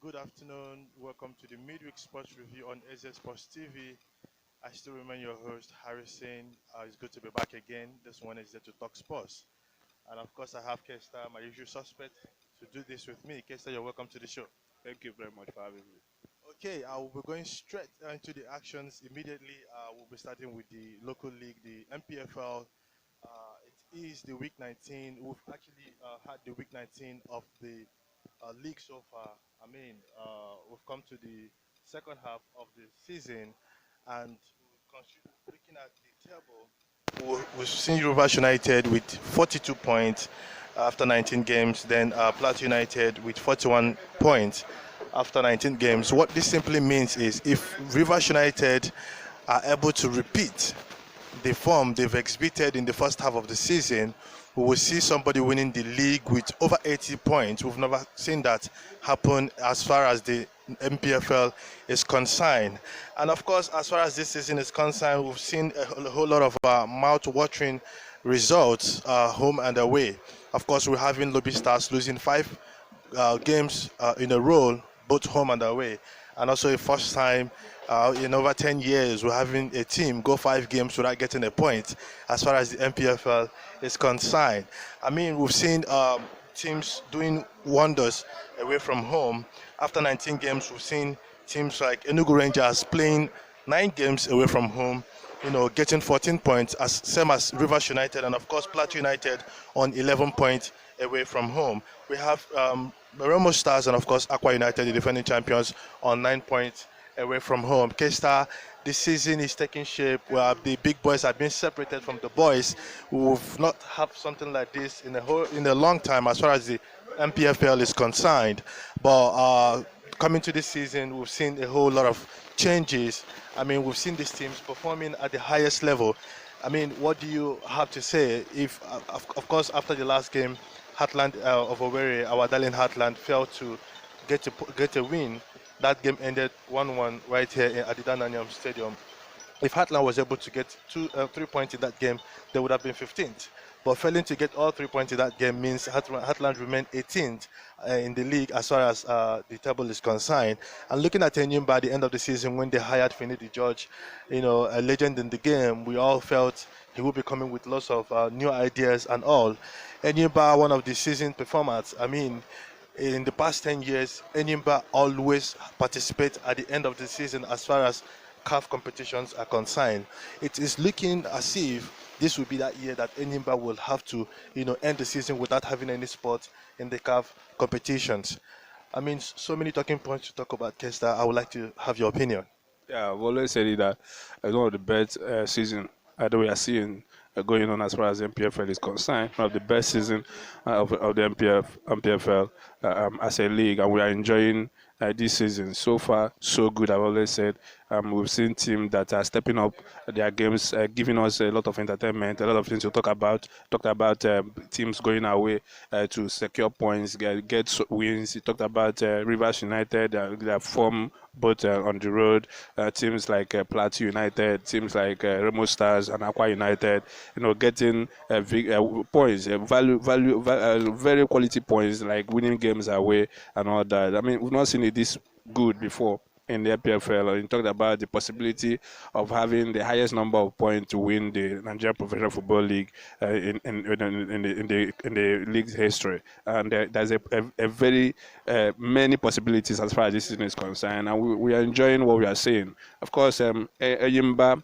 Good afternoon. Welcome to the midweek sports review on EzeSportsTV. I still remain your host, Harrison. It's good to be back again. This one is there to talk sports. And of course, I have Kesta, my usual suspect, to do this with me. Kesta, you're welcome to the show. Thank you very much for having me. Okay, I will be going straight into the actions immediately. We'll be starting with the local league, the MPFL. It is the week 19. We've actually had the week 19 of the league so far. We've come to the second half of the season, and looking at the table, we've seen Rivers United with 42 points after 19 games, then Plateau United with 41 points after 19 games. What this simply means is if Rivers United are able to repeat the form they've exhibited in the first half of the season, we will see somebody winning the league with over 80 points. We've never seen that happen as far as the MPFL is concerned. And of course, as far as this season is concerned, we've seen a whole lot of mouth-watering results, home and away. Of course, we're having Lobby Stars losing five games in a row, both home and away. And also a first time in over 10 years, we're having a team go 5 games without getting a point as far as the MPFL is concerned. We've seen teams doing wonders away from home. After 19 games, we've seen teams like Enugu Rangers playing 9 games away from home, getting 14 points, as same as Rivers United, and of course Plateau United on 11 points away from home. We have Remo Stars and of course Aqua United, the defending champions, on 9 points away from home. Kesta, this season is taking shape where the big boys have been separated from the boys. We've not had something like this in a long time as far as the MPFL is concerned. But coming to this season, we've seen a whole lot of changes. We've seen these teams performing at the highest level. What do you have to say? If, of course, after the last game, Heartland of Owerri, our darling Heartland, failed to get a win. That game ended 1-1 right here at the Dananyam Stadium. If Heartland was able to get 3 points in that game, they would have been 15th. But failing to get all 3 points in that game means Heartland remained 18th in the league as far as the table is concerned. And looking at Enyimba at the end of the season when they hired Finidi George, a legend in the game, we all felt he would be coming with lots of new ideas and all. Enyimba, one of the season performers. In the past 10 years, Enyimba always participates at the end of the season as far as CAF competitions are concerned. It is looking as if this will be that year that Enyimba will have to, end the season without having any spot in the CAF competitions. So many talking points to talk about, Kesta. I would like to have your opinion. Yeah, I've always said it that it's one of the best season that we are seeing going on as far as MPFL is concerned. One of the best season of the MPFL as a league, and we are enjoying this season. So far, so good. I've always said we've seen teams that are stepping up their games, giving us a lot of entertainment, a lot of things to talk about. Talked about teams going away to secure points, get wins. He talked about Rivers United, their form both on the road. Teams like Plateau United, teams like Remo Stars and Aqua United, getting points, very quality points, like winning games away and all that. We've not seen it this good before in the PFL. You talked about the possibility of having the highest number of points to win the Nigerian Professional Football League in the league's history, and there's a very many possibilities as far as this season is concerned, and we are enjoying what we are seeing. Of course, Eyimba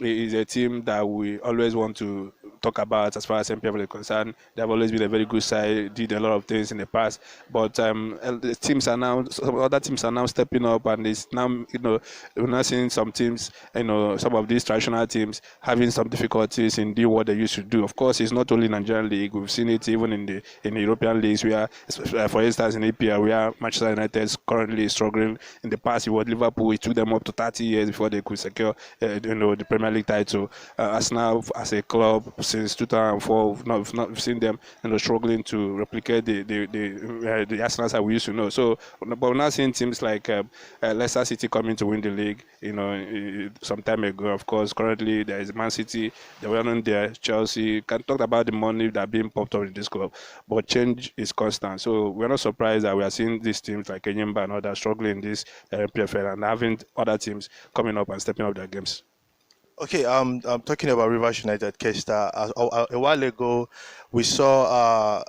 is a team that we always want to talk about as far as MPFL is concerned. They have always been a very good side, did a lot of things in the past, but the teams are now, some other teams are now stepping up, and it's now, we're now seeing some teams, some of these traditional teams having some difficulties in doing what they used to do. Of course, it's not only Nigerian league. We've seen it even in the European leagues. Where, for instance, in EPL, where Manchester United is currently struggling. In the past, it was Liverpool. It took them up to 30 years before they could secure, the Premier League title. Arsenal, as a club, since 2004. We've seen them, struggling to replicate the Arsenal that we used to know. So, but we're now seeing teams like Leicester City coming to win the league. Some time ago, of course. Currently, there is Man City. They were not there. Chelsea. Can talk about the money that being popped up in this club, but change is constant. So we're not surprised that we are seeing these teams like Enyimba and others struggling in this PFL and having other teams coming up and stepping up their games. Okay, I'm talking about Rivers United, Kesta. A while ago, we saw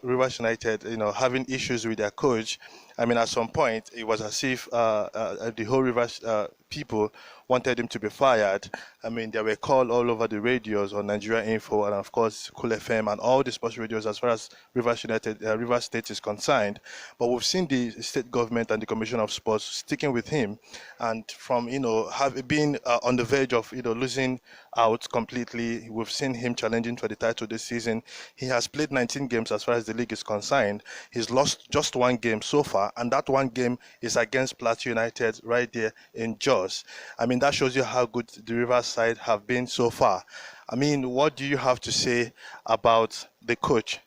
Rivers United, having issues with their coach. I mean, at some point, it was as if the whole Rivers people wanted him to be fired. I mean, there were calls all over the radios on Nigeria Info and, of course, Cool FM and all the sports radios as far as Rivers United, Rivers State is concerned. But we've seen the state government and the Commission of Sports sticking with him, and from have been on the verge of losing out completely. We've seen him challenging for the title this season. He has played 19 games as far as the league is concerned. He's lost just one game so far, and that one game is against Plateau United right there in Jos. I mean, that shows you how good the Rivers side have been so far. I mean, what do you have to say about the coach,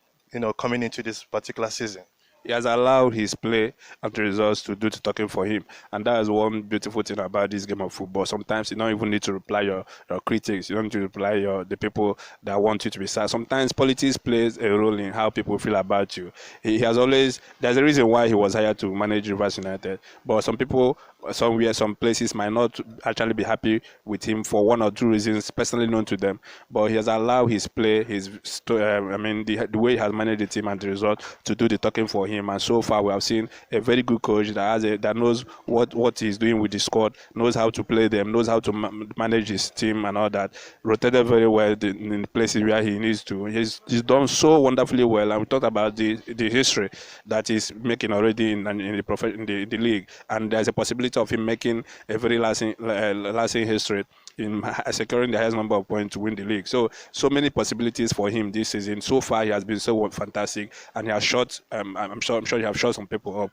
coming into this particular season? He has allowed his play and the results to do the talking for him. And that is one beautiful thing about this game of football. Sometimes you don't even need to reply your critics. You don't need to reply the people that want you to be sad. Sometimes politics plays a role in how people feel about you. He has always, there's a reason why he was hired to manage Rivers United. But some people, some places might not actually be happy with him for one or two reasons personally known to them. But he has allowed his play, the way he has managed the team and the result to do the talking for him. And so far, we have seen a very good coach that knows what he's doing with the squad, knows how to play them, knows how to manage his team and all that. Rotated very well in the places where he needs to. He's done so wonderfully well. And we talked about the history that he's making already in the league. And there's a possibility of him making a very lasting history in securing the highest number of points to win the league. So many possibilities for him this season. So far, he has been so fantastic, and he has shot. I'm sure he has shot some people up,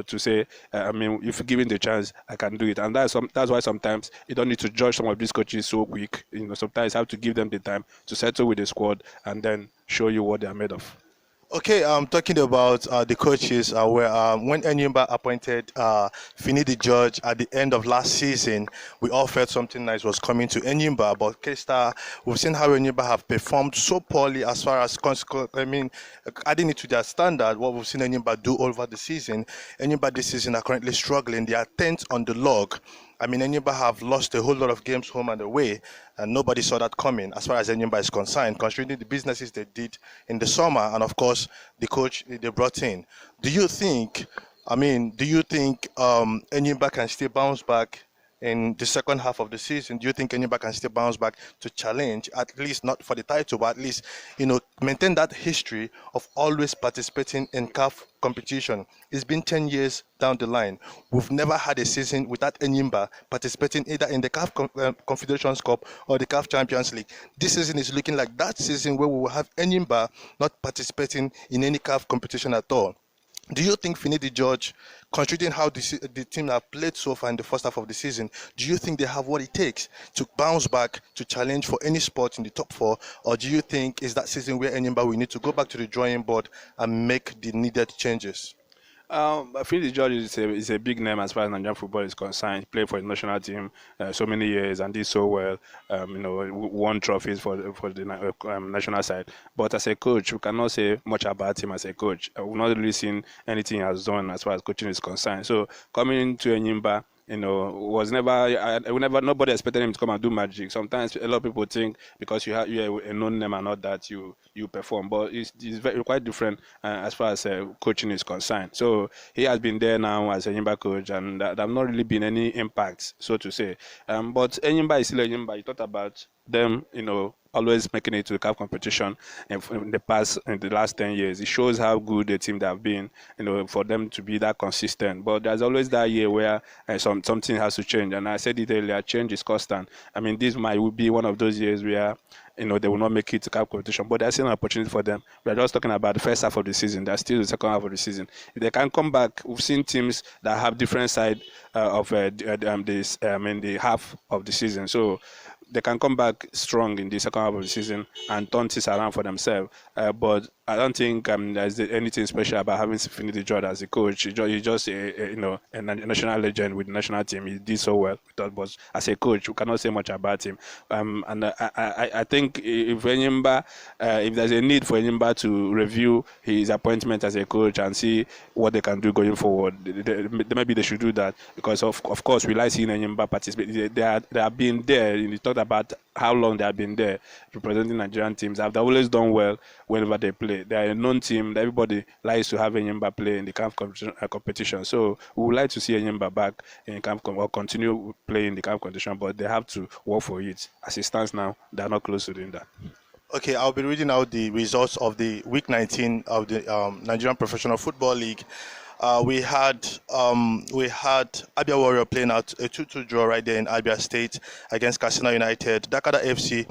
to say, if given the chance, I can do it. And that's why sometimes you don't need to judge some of these coaches so quick. Sometimes you have to give them the time to settle with the squad and then show you what they are made of. Okay, talking about the coaches, when Enyimba appointed Fini the Judge at the end of last season, we all felt something nice was coming to Enyimba. But Kesta, we've seen how Enyimba have performed so poorly as far as adding it to their standard. What we've seen Enyimba do over the season, Enyimba this season are currently struggling. They are 10th on the log. I mean, Enyimba have lost a whole lot of games home and away, and nobody saw that coming as far as Enyimba is concerned, considering the businesses they did in the summer and, of course, the coach they brought in. Do you think Enyimba can still bounce back in the second half of the season? Do you think Enyimba can still bounce back to challenge, at least not for the title, but at least, maintain that history of always participating in CAF competition? It's been 10 years down the line. We've never had a season without Enyimba participating either in the CAF Confederations Cup or the CAF Champions League. This season is looking like that season where we will have Enyimba not participating in any CAF competition at all. Do you think Fini the Judge, considering how the team have played so far in the first half of the season, do you think they have what it takes to bounce back to challenge for any spot in the top four? Or do you think is that season where Enyimba will need to go back to the drawing board and make the needed changes? I feel the judge is a big name as far as Nigerian football is concerned. He played for the national team so many years and did so well. Won trophies for the national side. But as a coach, we cannot say much about him as a coach. We've not really seen anything he has done as far as coaching is concerned. So coming into Enyimba, was nobody expected him to come and do magic. Sometimes a lot of people think because you're a known name and not that you perform, but it's quite different as far as coaching is concerned. So he has been there now as a Enyimba coach, and there have not really been any impacts, so to say. But Enyimba is still Enyimba. You thought about them, always making it to the CAF competition in the last 10 years. It shows how good the team they have been, for them to be that consistent. But there's always that year where something has to change. And I said it earlier, change is constant. I mean, this might be one of those years where they will not make it to CAF competition, but there's still an opportunity for them. We are just talking about the first half of the season. There's still the second half of the season. If they can come back, we've seen teams that have different side of the half of the season. So they can come back strong in the second half of the season and turn things around for themselves. But I don't think there's anything special about having Finidi George as a coach. He's just a national legend with the national team. He did so well with us, but as a coach, we cannot say much about him. And I think if if there's a need for Enyimba to review his appointment as a coach and see what they can do going forward, maybe they should do that, because of course we like seeing Enyimba participate. They have been there. You talked about how long they have been there representing Nigerian teams. They've always done well whenever they play. They are a known team. Everybody likes to have Enyimba play in the camp competition. So we would like to see Enyimba back in camp or continue playing the camp competition, but they have to work for it. As it stands now, they are not close to doing that. Okay, I'll be reading out the results of the week 19 of the Nigerian Professional Football League. We had Abia Warrior playing out a 2-2 draw right there in Abia State against Katsina United. Dakada FC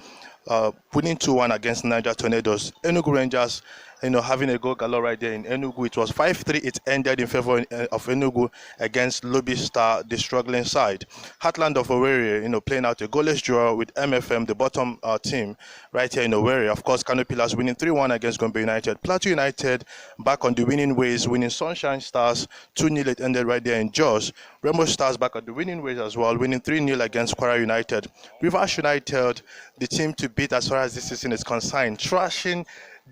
winning 2-1 against Niger Tornadoes. Enugu Rangers, having a goal galore right there in Enugu. It was 5-3. It ended in favor of Enugu against Lobby Star, the struggling side. Heartland of Owerri, playing out a goalless draw with MFM, the bottom team, right here in Owerri. Of course, Kano Pillars winning 3-1 against Gombe United. Plateau United back on the winning ways, winning Sunshine Stars 2-0. It ended right there in Jos. Remo Stars back on the winning ways as well, winning 3-0 against Kwara United. Rivers United, the team to beat as far as this season is concerned, trashing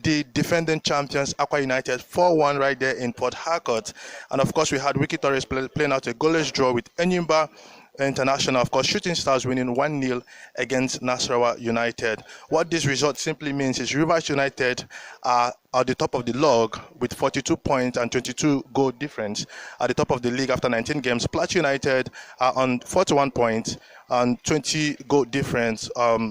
the defending champions Aqua United 4-1 right there in Port Harcourt. And of course we had Wiki Torres playing out a goalless draw with Enyimba International. Of course, Shooting Stars winning 1-0 against Nasarawa United. What this result simply means is Rivers United are at the top of the log with 42 points and 22 goal difference at the top of the league after 19 games. Plateau United are on 41 points and 20 goal difference,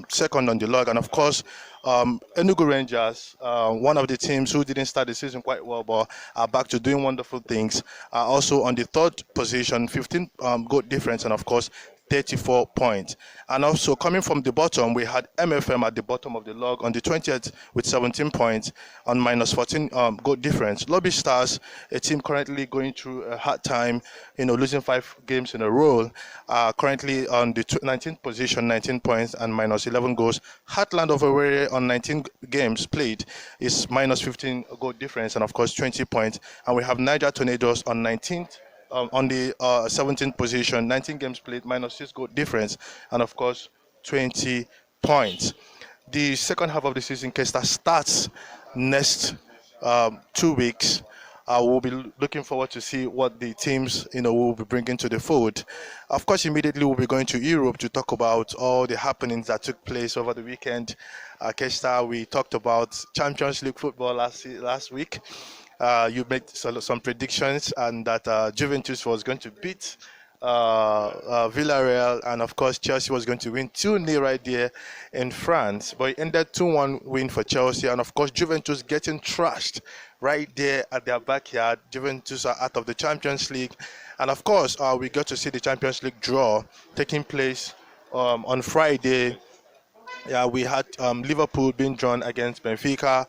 second on the log. And of course, Enugu Rangers, one of the teams who didn't start the season quite well but are back to doing wonderful things, are also on the third position, 15 goal difference, and of course 34 points. And also coming from the bottom, we had MFM at the bottom of the log on the 20th with 17 points on minus 14 goal difference. Lobby Stars, a team currently going through a hard time, losing 5 games in a row, currently on the 19th position, 19 points and minus 11 goals. Heartland of Owerri on 19 games played is minus 15 goal difference and of course 20 points. And we have Niger Tornadoes on 19th. On the 17th position, 19 games played, minus 6 goal difference, and of course 20 points. The second half of the season, Kesta, starts next 2 weeks. We'll be looking forward to see what the teams will be bringing to the fold. Of course, immediately we'll be going to Europe to talk about all the happenings that took place over the weekend. Kesta, we talked about Champions League football last week. You made some predictions, and that Juventus was going to beat Villarreal, and of course Chelsea was going to win 2-0 right there in France, but it ended 2-1 win for Chelsea. And of course Juventus getting trashed right there at their backyard. Juventus are out of the Champions League, and of course we got to see the Champions League draw taking place on Friday. Yeah, we had Liverpool being drawn against Benfica,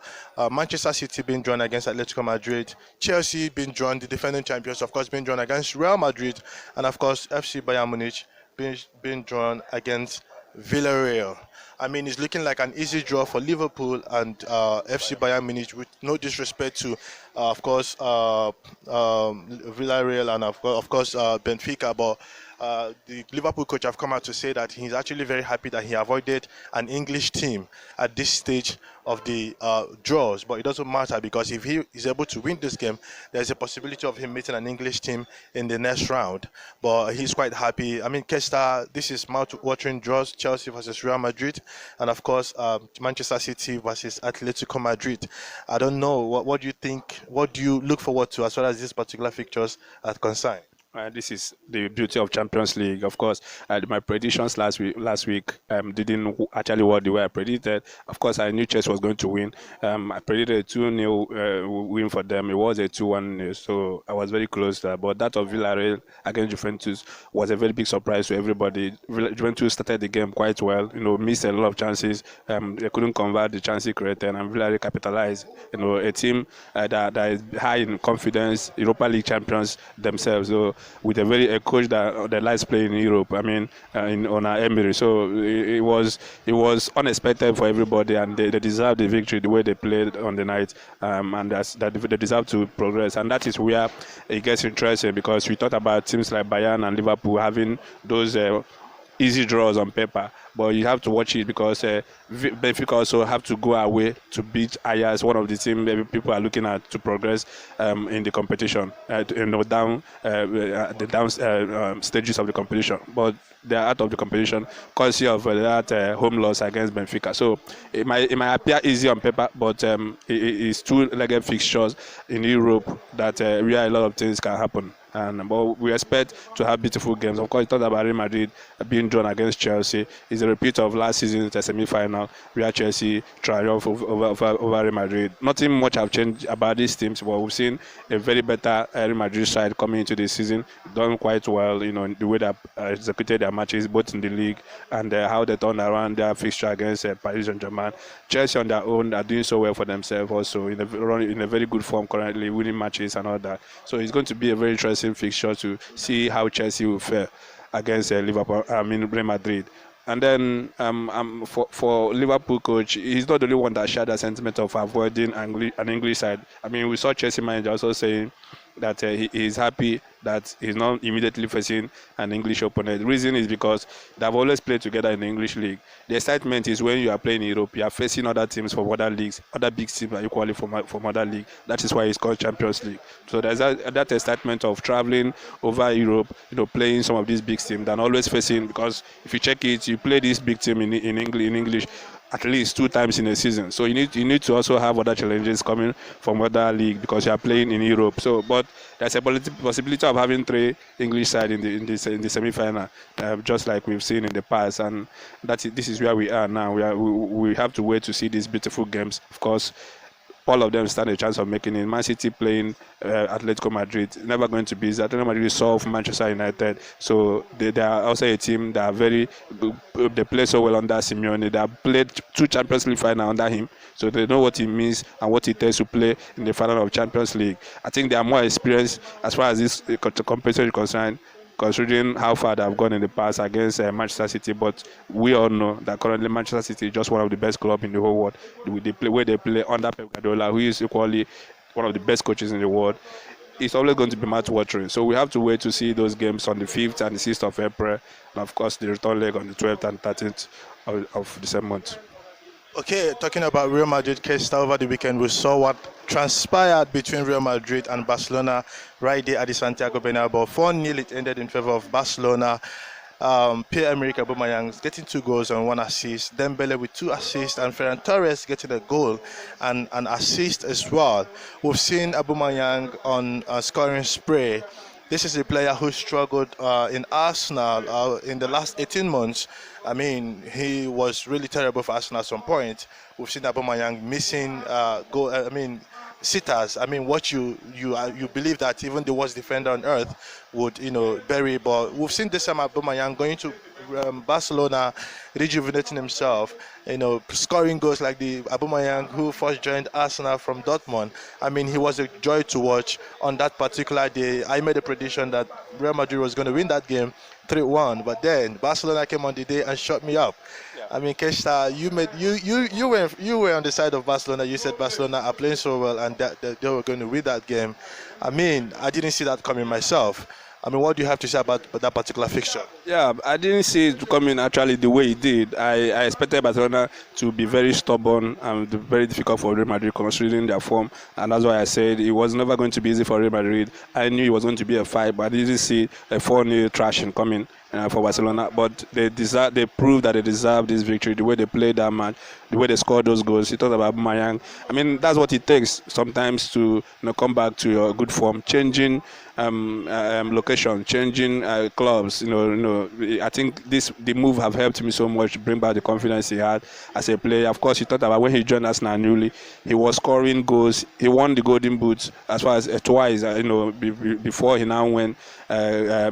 Manchester City being drawn against Atletico Madrid, Chelsea being drawn, the defending champions, of course, being drawn against Real Madrid, and of course, FC Bayern Munich being drawn against Villarreal. I mean, it's looking like an easy draw for Liverpool and FC Bayern Munich, with no disrespect to, of course, Villarreal and of course Benfica, but the Liverpool coach have come out to say that he's actually very happy that he avoided an English team at this stage of the draws. But it doesn't matter, because if he is able to win this game, there's a possibility of him meeting an English team in the next round. But he's quite happy. I mean, Kesta, this is mouth-watering draws: Chelsea versus Real Madrid, and of course Manchester City versus Atletico Madrid. I don't know, what do you think? What do you look forward to as far as these particular fixtures are concerned? This is the beauty of Champions League. Of course, my predictions last week didn't actually work the way I predicted. Of course, I knew Chelsea was going to win. I predicted a 2-0 win for them. It was a 2-1, so I was very close to that. But that of Villarreal against Juventus was a very big surprise to everybody. Juventus started the game quite well. Missed a lot of chances. They couldn't convert the chances created, and Villarreal capitalized. A team that is high in confidence, Europa League champions themselves. So with a coach that likes playing in Europe. I mean, on our Emery. So it was unexpected for everybody, and they deserve the victory the way they played on the night, and that they deserve to progress. And that is where it gets interesting, because we talked about teams like Bayern and Liverpool having those easy draws on paper, but you have to watch it, because Benfica also have to go away to beat Ajax, one of the teams maybe people are looking at to progress in the competition, down the down stages of the competition, but they are out of the competition courtesy of that home loss against Benfica. So it might appear easy on paper, but it's two-legged fixtures in Europe that where a lot of things can happen. But we expect to have beautiful games. Of course, you talked about Real Madrid being drawn against Chelsea. It's a repeat of last season's semi-final, where Chelsea triumphed over Real Madrid. Nothing much have changed about these teams, but we've seen a very better Real Madrid side coming into the season, done quite well, in the way they executed their matches, both in the league and how they turned around their fixture against Paris Saint-Germain. Chelsea on their own are doing so well for themselves, also in a very good form currently, winning matches and all that. So it's going to be a very interesting fixture to see how Chelsea will fare against Real Madrid. And then for Liverpool coach, he's not the only one that shared that sentiment of avoiding an English side. I mean, we saw Chelsea manager also saying that he is happy that he's not immediately facing an English opponent. The reason is because they've always played together in the English league. The excitement is when you are playing in Europe, you are facing other teams from other leagues, other big teams are equally from other league. That is why it's called Champions League. So there's that excitement of traveling over Europe, playing some of these big teams than always facing, because if you check it, you play this big team in English at least 2 times in a season. So you need to also have other challenges coming from other league, because you are playing in Europe. So, but there's a possibility of having 3 English side in the semi-final, just like we've seen in the past. And this is where we are now. We have to wait to see these beautiful games. Of course, all of them stand a chance of making it. Man City playing Atletico Madrid, never going to be easy. Atletico Madrid solve Manchester United, so they are also a team that are very they play so well under Simeone. They have played 2 Champions League final under him, so they know what it means and what it takes to play in the final of Champions League. I think they are more experienced as far as this competition is concerned, considering how far they have gone in the past against Manchester City. But we all know that currently Manchester City is just one of the best clubs in the whole world. Where they play under Pep Guardiola, who is equally one of the best coaches in the world. It's always going to be match watching. So we have to wait to see those games on the 5th and the 6th of April, and of course the return leg on the 12th and 13th of the same month. Okay, talking about Real Madrid, Kesta, over the weekend, we saw what transpired between Real Madrid and Barcelona right there at the Santiago Bernabeu. 4-0 it ended in favor of Barcelona. Pierre-Emerick Aubameyang getting 2 goals and 1 assist. Dembele with 2 assists, and Ferran Torres getting a goal and an assist as well. We've seen Aubameyang on a scoring spree. This is a player who struggled in Arsenal in the last 18 months. I mean, he was really terrible for Arsenal at some point. We've seen Aubameyang missing sitters. I mean, what you believe that even the worst defender on earth would bury. But we've seen this time Aubameyang going to Barcelona, rejuvenating himself, scoring goals like the Aubameyang who first joined Arsenal from Dortmund. I mean, he was a joy to watch on that particular day. I made a prediction that Real Madrid was going to win that game 3-1, but then Barcelona came on the day and shut me up. Yeah. I mean, Kesta, you were on the side of Barcelona. You said Barcelona are playing so well and that they were going to win that game. I mean, I didn't see that coming myself. I mean, what do you have to say about that particular fixture? Yeah, I didn't see it coming actually the way it did. I expected Barcelona to be very stubborn and very difficult for Real Madrid considering their form, and that's why I said it was never going to be easy for Real Madrid. I knew it was going to be a fight, but I didn't see a 4-0 thrashing coming for Barcelona. But they proved that they deserve this victory. The way they played that match, the way they scored those goals. You talked about Aubameyang. I mean, that's what it takes sometimes to come back to your good form, changing location, changing clubs. I think the move have helped me so much bring back the confidence he had as a player. Of course, you thought about when he joined Arsenal newly, he was scoring goals. He won the Golden Boot as far as twice. Before he now went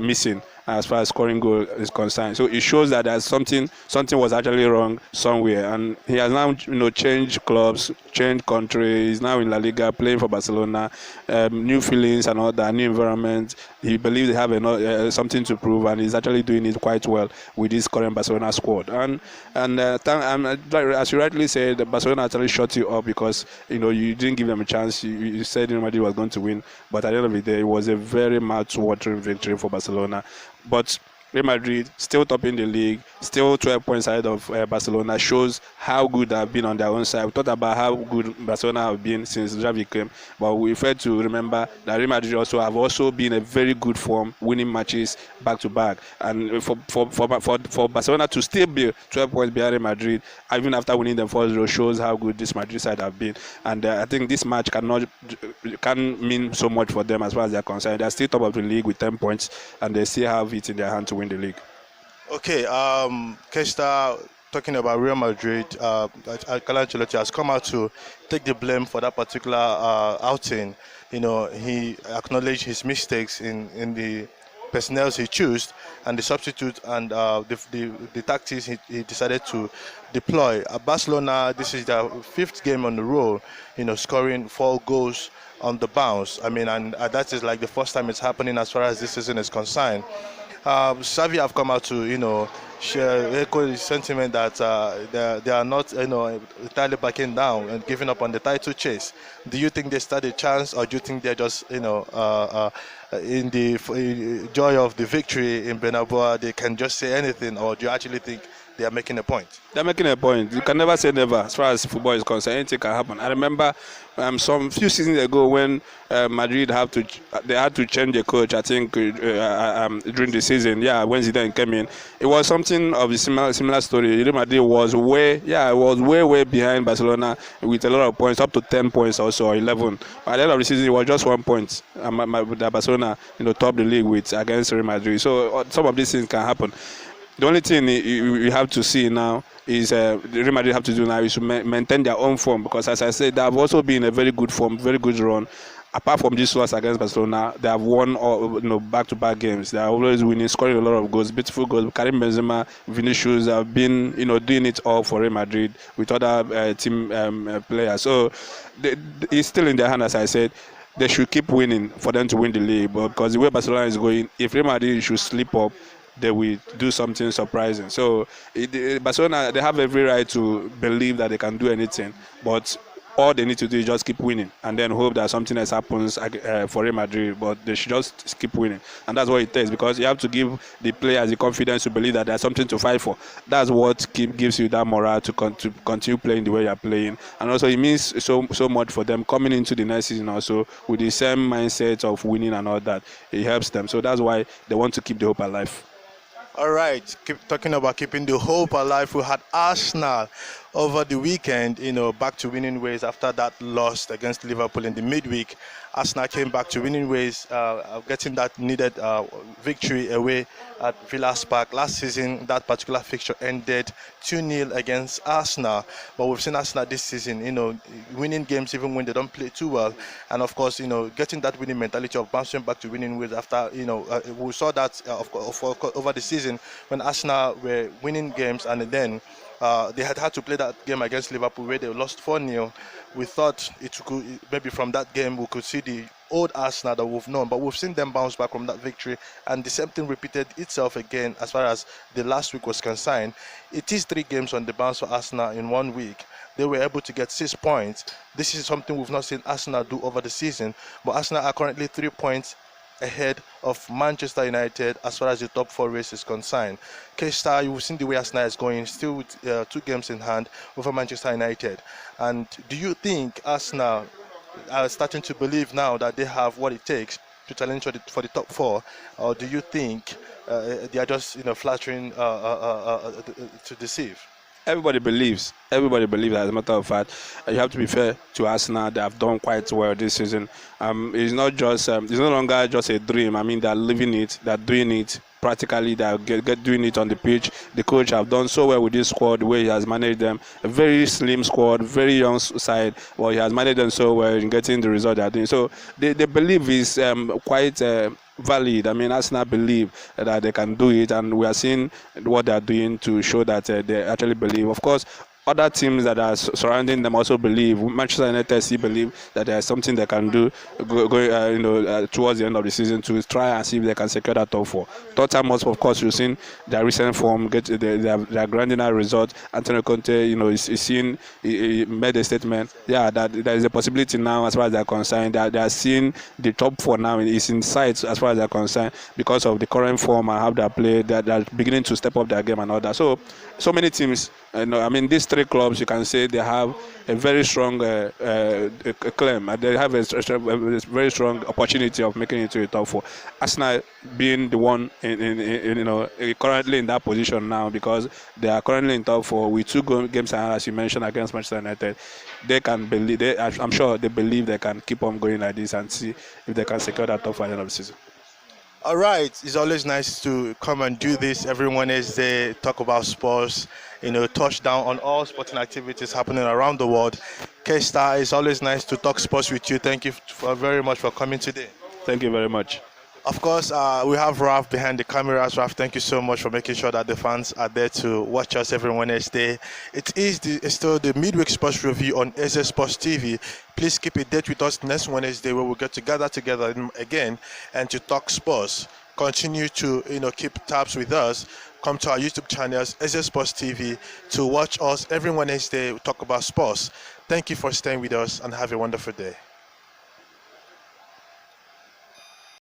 missing. as far as scoring goal is concerned. So it shows that there's something was actually wrong somewhere, and he has now changed clubs, changed country. He's now in La Liga playing for Barcelona, new feelings and all that, new environment. He believes they have something to prove, and he's actually doing it quite well with this current Barcelona squad. As you rightly said, Barcelona actually shut you up because you didn't give them a chance. You said Real Madrid was going to win, but at the end of the day, it was a very mouth-watering victory for Barcelona. But Real Madrid still topping the league, still 12 points ahead of Barcelona, shows how good they've been on their own side. We talked about how good Barcelona have been since Xavi came, but we failed to remember that Real Madrid have also been a very good form, winning matches back to back. And for Barcelona to still be 12 points behind Real Madrid, even after winning them 4-0, shows how good this Madrid side have been. And I think this match can mean so much for them as far as they're concerned. They're still top of the league with 10 points, and they still have it in their hand to win the league. Okay, Kesta, talking about Real Madrid, Carlo Ancelotti has come out to take the blame for that particular outing. He acknowledged his mistakes in the personnel he chose and the substitute and the tactics he decided to deploy. Barcelona, this is their 5th game on the row, scoring 4 goals on the bounce. I mean, and that is like the first time it's happening as far as this season is concerned. Xavi have come out to, echo the sentiment that they are not, entirely backing down and giving up on the title chase. Do you think they stand a chance, or do you think they're just, in the joy of the victory in Bernabeu, they can just say anything, or do you actually think they are making a point? They're making a point. You can never say never as far as football is concerned. Anything can happen. I remember some few seasons ago when Madrid had to change the coach. I think during the season, when Zidane came in, it was something of a similar story. Real Madrid was way behind Barcelona with a lot of points, up to 10 points also, or 11. But at the end of the season, it was just 1 point that Barcelona topped the league with against Real Madrid. So some of these things can happen. The only thing we have to see now is Real Madrid have to do now is to maintain their own form, because, as I said, they have also been a very good form, very good run. Apart from this loss against Barcelona, they have won back-to-back games. They are always winning, scoring a lot of goals, beautiful goals. Karim Benzema, Vinicius have been doing it all for Real Madrid with other team players. So it's still in their hand, as I said. They should keep winning for them to win the league, because the way Barcelona is going, if Real Madrid should slip up, they will do something surprising. So Barcelona, they have every right to believe that they can do anything, but all they need to do is just keep winning and then hope that something else happens for Real Madrid. But they should just keep winning, and that's what it takes, because you have to give the players the confidence to believe that there's something to fight for. That's what gives you that morale to continue playing the way you're playing. And also it means so much for them coming into the next season also with the same mindset of winning and all that. It helps them. So that's why they want to keep the hope alive. All right, keep talking about keeping the hope alive. We had Arsenal over the weekend, back to winning ways after that loss against Liverpool in the midweek. Arsenal came back to winning ways, getting that needed victory away at Villas Park. Last season, that particular fixture ended 2-0 against Arsenal. But we've seen Arsenal this season, winning games even when they don't play too well. And of course, getting that winning mentality of bouncing back to winning ways after, we saw that over the season when Arsenal were winning games, and then they had to play that game against Liverpool where they lost 4-0. We thought maybe from that game we could see the old Arsenal that we've known, but we've seen them bounce back from that victory, and the same thing repeated itself again as far as the last week was concerned. It is 3 games on the bounce for Arsenal in 1 week. They were able to get 6 points. This is something we've not seen Arsenal do over the season, but Arsenal are currently 3 points ahead of Manchester United as far as the top 4 race is concerned. Kesta, you've seen the way Arsenal is going, still with 2 games in hand over Manchester United. And do you think Arsenal are starting to believe now that they have what it takes to challenge for the top 4, or do you think they are just flattering to deceive? Everybody believes. Everybody believes. As a matter of fact, you have to be fair to Arsenal. They have done quite well this season. It's not just. It's no longer just a dream. I mean, they're living it. They're doing it practically. They're doing it on the pitch. The coach have done so well with this squad. The way he has managed them, a very slim squad, very young side. Well, he has managed them so well in getting the result they're doing. So they believe is quite. valid. I mean, Arsenal believe that they can do it, and we are seeing what they are doing to show that they actually believe. Of course, other teams that are surrounding them also believe. Manchester United still believe that there is something they can do towards the end of the season to try and see if they can secure that top four. Tottenham, of course, you've seen their recent form, get their grinding out result. Antonio Conte, is seen, he made a statement, that there is a possibility now as far as they're concerned. They are seeing the top four now is in sight as far as they're concerned because of the current form and how they play. They're beginning to step up their game and all that. So many teams. I mean, these three clubs, you can say they have a very strong claim. They have a very strong opportunity of making it to the top four. Arsenal being the one currently in that position now because they are currently in top four with two games as you mentioned against Manchester United. They can believe. I'm sure they believe they can keep on going like this and see if they can secure that top 5 at the end of the season. All right, it's always nice to come and do this. Everyone is there, talk about sports, touch down on all sporting activities happening around the world. Kesta, it's always nice to talk sports with you. Thank you very much for coming today. Thank you very much. Of course, we have Raf behind the cameras. Raf, thank you so much for making sure that the fans are there to watch us every Wednesday. It's still the midweek sports review on EzeSportsTV. Please keep a date with us next Wednesday where we'll get together again and to talk sports. Continue to keep tabs with us. Come to our YouTube channels, EzeSportsTV, to watch us every Wednesday talk about sports. Thank you for staying with us and have a wonderful day.